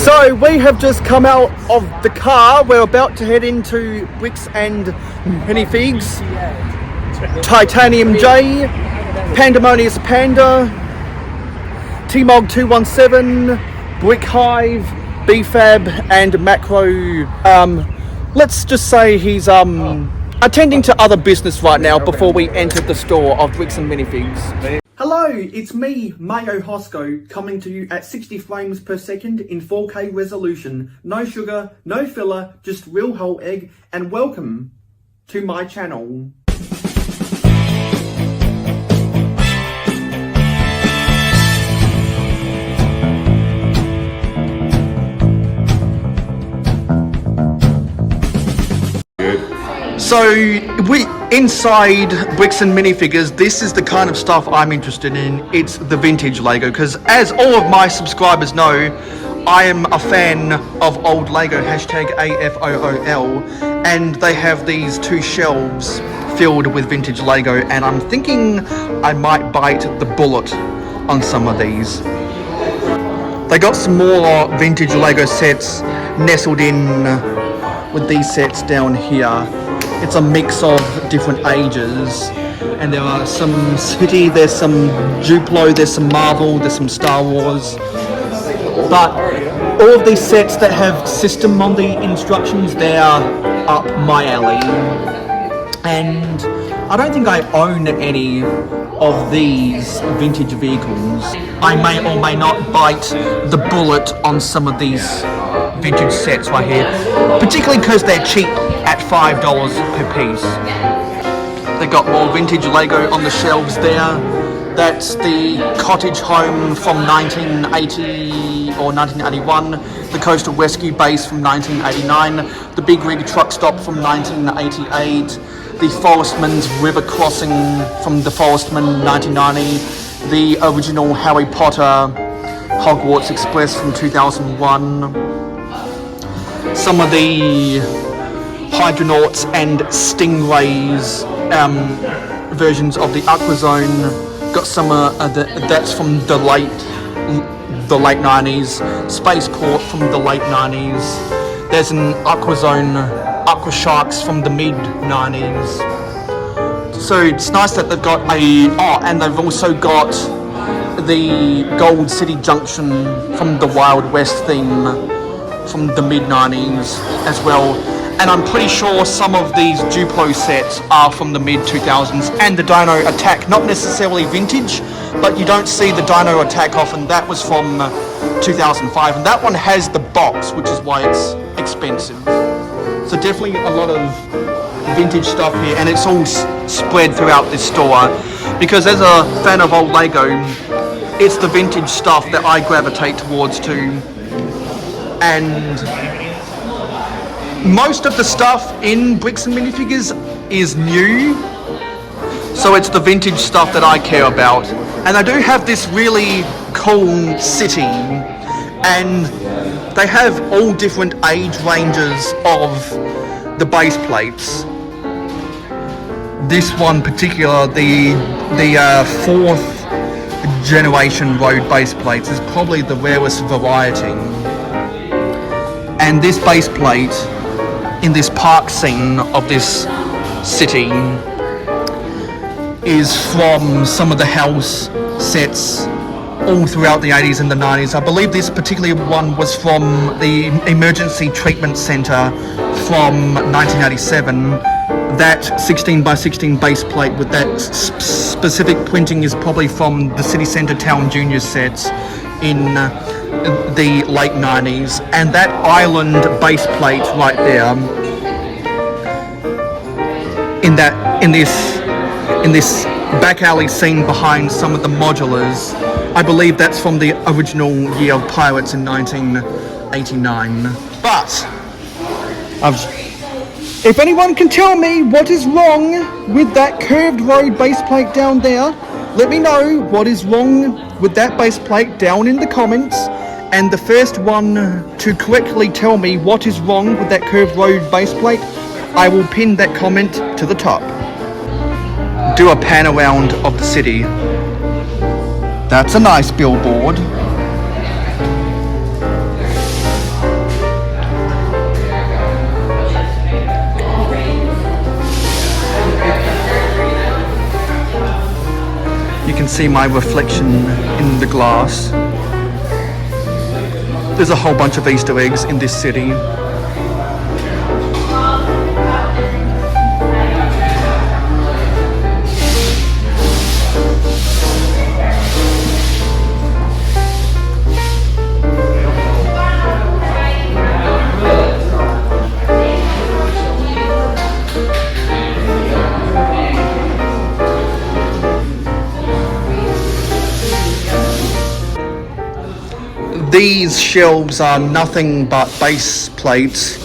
So we have just come out of the car. We're about to head into Bricks and Minifigs, Titanium J, Pandemonious Panda, T-Mog 217, Brick Hive, BFAB, and Macro. Let's just say he's attending to other business right now before we enter the store of Bricks and Minifigs. Hello, it's me, Mayo Hosko, coming to you at 60 frames per second in 4K resolution. No sugar, no filler, just real whole egg, and welcome to my channel. So, inside Bricks and Minifigures, this is the kind of stuff I'm interested in. It's the vintage Lego, because as all of my subscribers know, I am a fan of old Lego, #AFOOL, and they have these two shelves filled with vintage Lego, and I'm thinking I might bite the bullet on some of these. They got some more vintage Lego sets nestled in with these sets down here. It's a mix of different ages, and there are some City, there's some Duplo, there's some Marvel, there's some Star Wars. But all of these sets that have system on the instructions, they're up my alley. And I don't think I own any of these vintage vehicles. I may or may not bite the bullet on some of these vintage sets right here, particularly because they're cheap at $5 per piece. They got more vintage Lego on the shelves there. That's the cottage home from 1980 or 1981, the coastal rescue base from 1989, the big rig truck stop from 1988, the Forestman's river crossing from the Forestman 1990, the original Harry Potter Hogwarts Express from 2001, some of the Hydronauts and Stingrays versions of the Aquazone. Got some that's from the late 90s. Spaceport from the late 90s. There's an Aquazone Aqua Sharks from the mid 90s. So it's nice that they've got and they've also got the Gold City Junction from the Wild West theme from the mid 90s as well. And I'm pretty sure some of these Duplo sets are from the mid 2000s, and the Dino Attack, not necessarily vintage, but you don't see the Dino Attack often. That was from 2005, and that one has the box, which is why it's expensive. So definitely a lot of vintage stuff here, and it's all spread throughout this store, because as a fan of old Lego, it's the vintage stuff that I gravitate towards too. And most of the stuff in Bricks and Minifigures is new, so it's the vintage stuff that I care about. And I do have this really cool city, and they have all different age ranges of the base plates. This one particular, the fourth generation road base plates, is probably the rarest variety. And this base plate in this park scene of this city is from some of the house sets all throughout the 80s and the 90s. I believe this particular one was from the Emergency Treatment Centre from 1987. That 16 by 16 base plate with that specific printing is probably from the City Centre Town Junior sets in the late 90s, and that island base plate right there in this back alley scene behind some of the modulars, I believe that's from the original Year of Pirates in 1989. But if anyone can tell me what is wrong with that curved road base plate down there, let me know what is wrong with that base plate down in the comments, and the first one to correctly tell me what is wrong with that curved road base plate, I will pin that comment to the top. Do a pan around of the city. That's a nice billboard. see my reflection in the glass. There's a whole bunch of Easter eggs in this city. These shelves are nothing but base plates.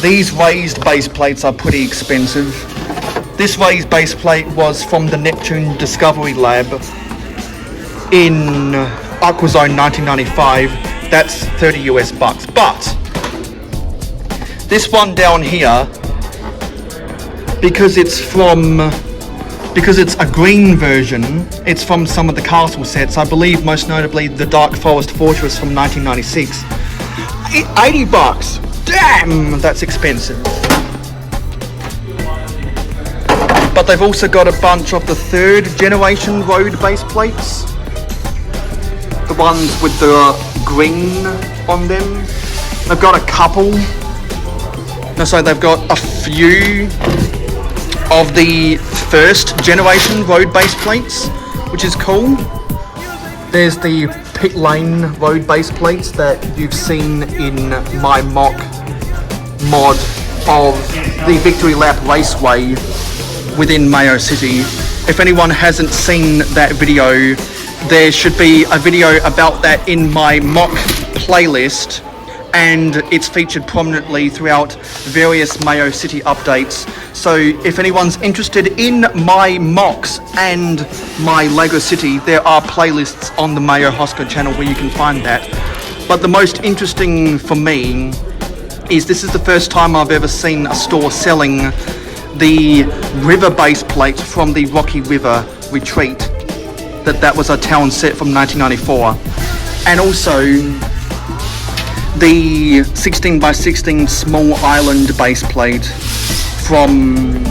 These raised base plates are pretty expensive. This raised base plate was from the Neptune Discovery Lab in Aquazone 1995. That's 30 US bucks. But this one down here, because it's a green version, it's from some of the castle sets. I believe most notably the Dark Forest Fortress from 1996. 80 bucks. Damn, that's expensive. But they've also got a bunch of the 3rd generation road base plates. The ones with the green on them. They've got a couple. No, so they've got a few of the 1st generation road base plates, which is cool. There's the pit lane road base plates that you've seen in my mock mod of the Victory Lap Raceway within Mayo City. If anyone hasn't seen that video, there should be a video about that in my mock playlist, and it's featured prominently throughout various Mayo City updates. So if anyone's interested in my mocks and my Lego City, there are playlists on the Mayo Hosko channel where you can find that. But the most interesting for me is this is the first time I've ever seen a store selling the river base plate from the Rocky River Retreat. That was a town set from 1994. And also the 16x16 small island base plate from,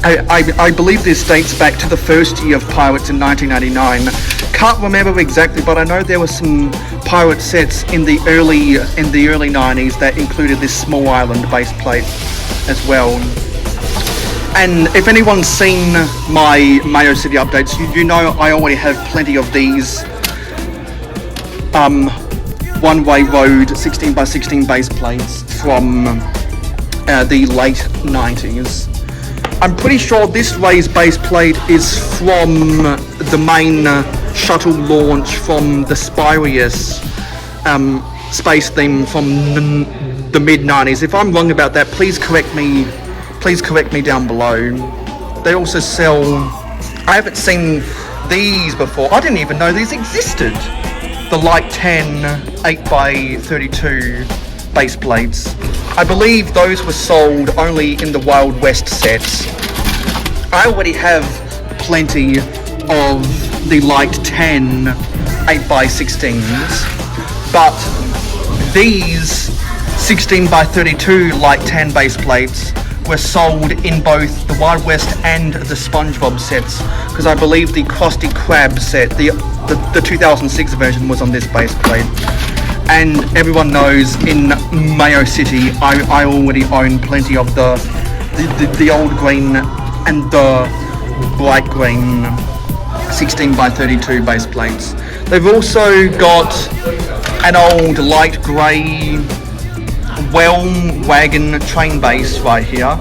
I believe this dates back to the first year of Pirates in 1999. Can't remember exactly, but I know there were some pirate sets in the early 90s that included this small island base plate as well. And if anyone's seen my Mayo City updates, you know I already have plenty of these one-way road 16x16 base plates from the late 90s. I'm pretty sure this raised base plate is from the main shuttle launch from the Spirius space theme from the mid-90s. If I'm wrong about that, please correct me down below. They also sell, I haven't seen these before. I didn't even know these existed. The Light 10 8x32 base plates. I believe those were sold only in the Wild West sets. I already have plenty of the Light 10 8x16s, but these 16x32 Light 10 base plates were sold in both the Wild West and the SpongeBob sets, because I believe the Krusty Krab set, the 2006 version, was on this base plate. And everyone knows in Mayo City I already own plenty of the old green and the bright green 16x32 base plates. They've also got an old light grey wagon train base right here.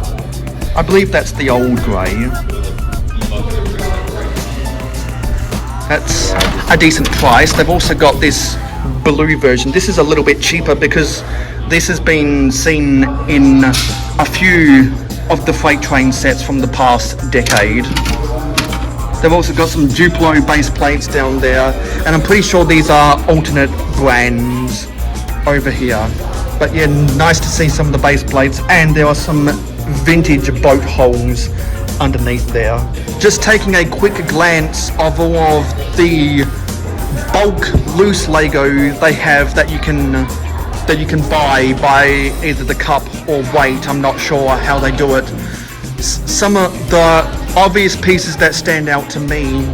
I believe that's the old grey. That's a decent price. They've also got this blue version. This is a little bit cheaper because this has been seen in a few of the freight train sets from the past decade. They've also got some Duplo base plates down there, and I'm pretty sure these are alternate brands over here. But yeah, nice to see some of the base plates, and there are some vintage boat hulls underneath there. Just taking a quick glance of all of the bulk loose Lego they have that you can buy by either the cup or weight. I'm not sure how they do it. Some of the obvious pieces that stand out to me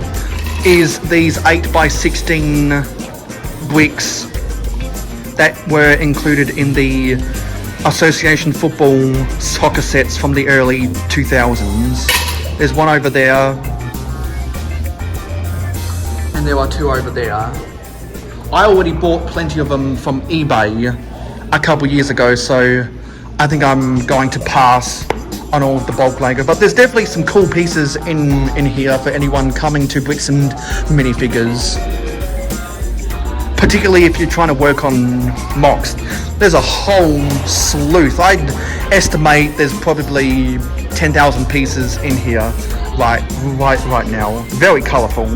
is these 8x16 bricks that were included in the association football soccer sets from the early 2000s. There's one over there, and there are two over there. I already bought plenty of them from eBay a couple years ago, so I think I'm going to pass on all of the bulk Lego. But there's definitely some cool pieces in here for anyone coming to Bricks and Minifigures. Particularly if you're trying to work on mocks. There's a whole sleuth. I'd estimate there's probably 10,000 pieces in here right now. Very colourful.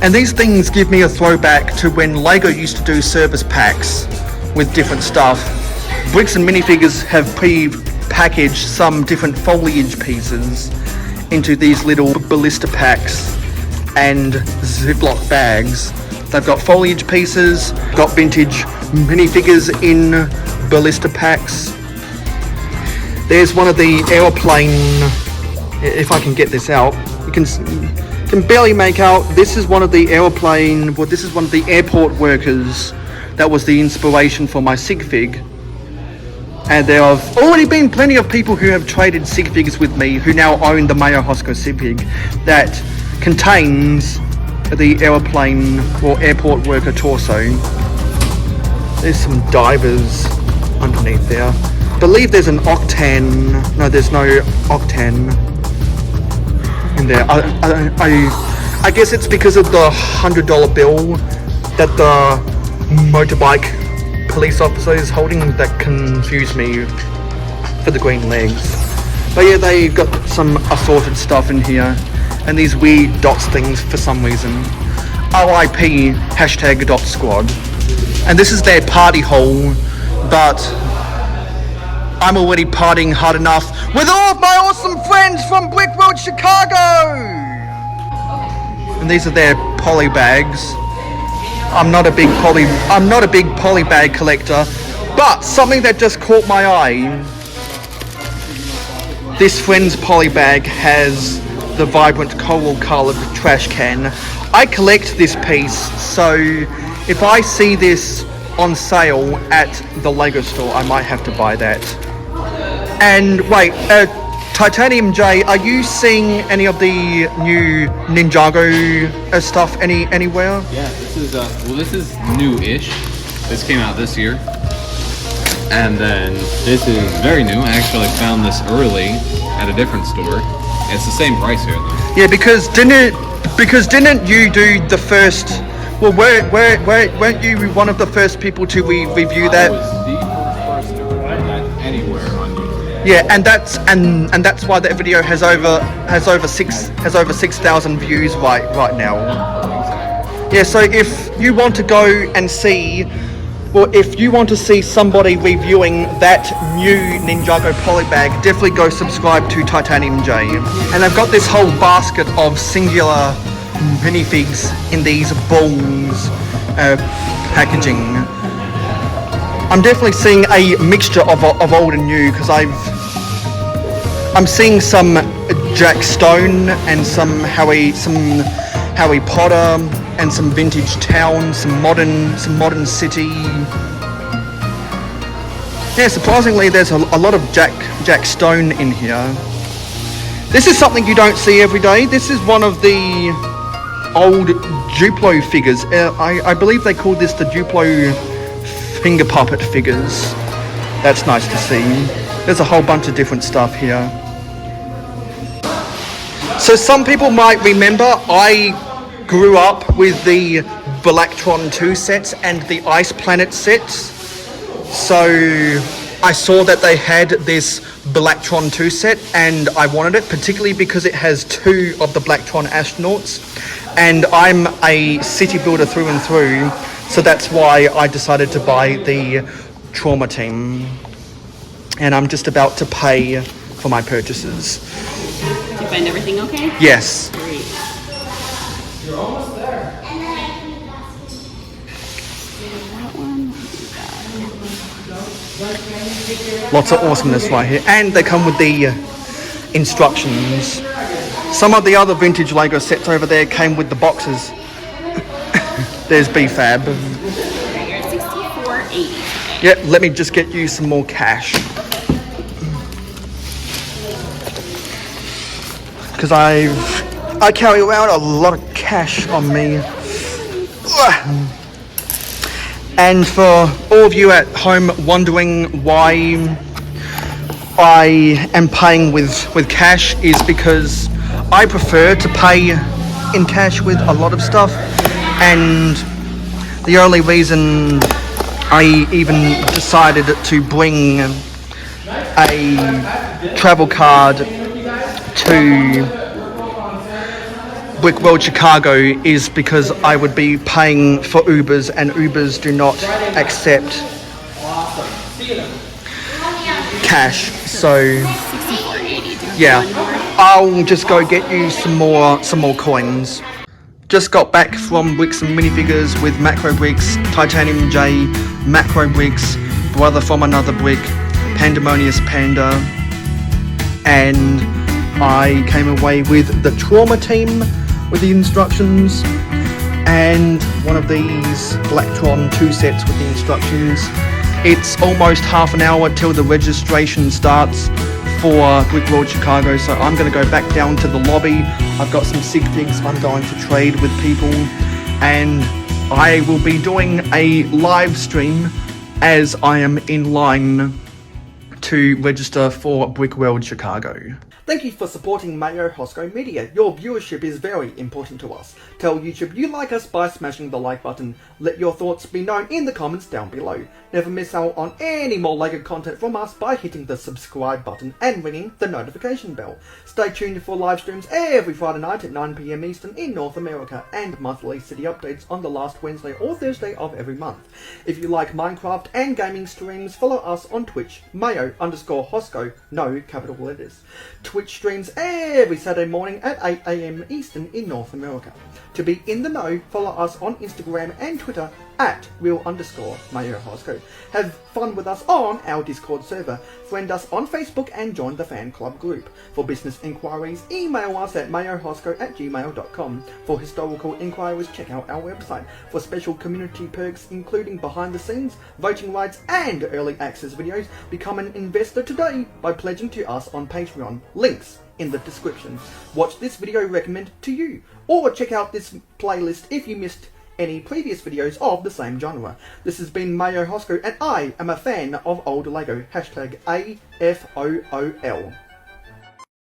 And these things give me a throwback to when Lego used to do service packs with different stuff. Bricks and Minifigures have pre-packaged some different foliage pieces into these little ballista packs and Ziploc bags. They've got foliage pieces, got vintage minifigures in ballista packs. There's one of the aeroplane, if I can get this out, you can barely make out. This is one of the airport workers that was the inspiration for my sig fig. And there have already been plenty of people who have traded sig figs with me who now own the Mayo Hosko sig fig that contains the aeroplane or airport worker torso. There's some divers underneath there. I believe there's an octane. No, there's no octane in there. I guess it's because of the $100 bill that the motorbike police officer is holding that confused me for the green legs. But yeah, they've got some assorted stuff in here. And these weird dots things for some reason. RIP #.squad. And this is their party hall, but I'm already partying hard enough with all of my awesome friends from Brickworld Chicago! And these are their poly bags. I'm not a big poly bag collector, but something that just caught my eye. This friend's poly bag has the vibrant coral coloured trash can. I collect this piece, so if I see this on sale at the Lego store, I might have to buy that. And wait, Titanium J, are you seeing any of the new Ninjago stuff anywhere? Yeah, this is new-ish. This came out this year. And then this is very new. I actually found this early at a different store. It's the same price here though. Yeah, because didn't you do the first? Well, weren't you one of the first people to review that? I was the first to review that anywhere on YouTube. Yeah, and that's why that video has over 6,000 views right now. Yeah, so if you want to go and see. Well, if you want to see somebody reviewing that new Ninjago poly bag, definitely go subscribe to Titanium J. And I've got this whole basket of singular minifigs in these balls packaging. I'm definitely seeing a mixture of old and new because I'm seeing some Jack Stone and some Harry Potter and some vintage town, some modern city. Yeah, surprisingly, there's a lot of Jack Stone in here. This is something you don't see every day. This is one of the old Duplo figures. I believe they call this the Duplo finger puppet figures. That's nice to see. There's a whole bunch of different stuff here. So some people might remember I grew up with the Blacktron 2 sets and the Ice Planet sets. So I saw that they had this Blacktron 2 set and I wanted it, particularly because it has two of the Blacktron astronauts. And I'm a city builder through and through, so that's why I decided to buy the Trauma Team. And I'm just about to pay for my purchases. Did you find everything okay? Yes. Great. You're almost there. Lots of awesomeness right here. And they come with the instructions. Some of the other vintage Lego sets over there came with the boxes. There's BFAB. You're at $64.80. Yep, let me just get you some more cash. Because I carry around a lot of cash on me. And for all of you at home wondering why I am paying with cash, is because I prefer to pay in cash with a lot of stuff, and the only reason I even decided to bring a travel card to Brickworld Chicago is because I would be paying for Ubers, and Ubers do not accept cash. So yeah, I'll just go get you some more coins. Just got back from Bricks and Minifigures with Macro Bricks, Titanium J, Macro Bricks, Brother from Another Brick, Pandemonious Panda, and I came away with the Trauma Team with the instructions, and one of these Blacktron 2 sets with the instructions. It's almost half an hour till the registration starts for Brickworld Chicago, so I'm going to go back down to the lobby. I've got some sig figs I'm going to trade with people, and I will be doing a live stream as I am in line to register for Brickworld Chicago. Thank you for supporting Mayo Hosko Media. Your viewership is very important to us. Tell YouTube you like us by smashing the like button. Let your thoughts be known in the comments down below. Never miss out on any more LEGO content from us by hitting the subscribe button and ringing the notification bell. Stay tuned for live streams every Friday night at 9 PM Eastern in North America, and monthly city updates on the last Wednesday or Thursday of every month. If you like Minecraft and gaming streams, follow us on Twitch, Mayo_Hosko, no capital letters. Twitch streams every Saturday morning at 8 AM Eastern in North America. To be in the know, follow us on Instagram and Twitter at real_mayohosko. Have fun with us on our Discord server. Friend us on Facebook and join the fan club group. For business inquiries, email us at mayohosko@gmail.com. For historical inquiries, check out our website. For special community perks including behind the scenes, voting rights and early access videos, become an investor today by pledging to us on Patreon. Links in the description. Watch this video recommended to you, or check out this playlist if you missed any previous videos of the same genre. This has been Mayo Hosko, and I am a fan of old LEGO. #AFOOL.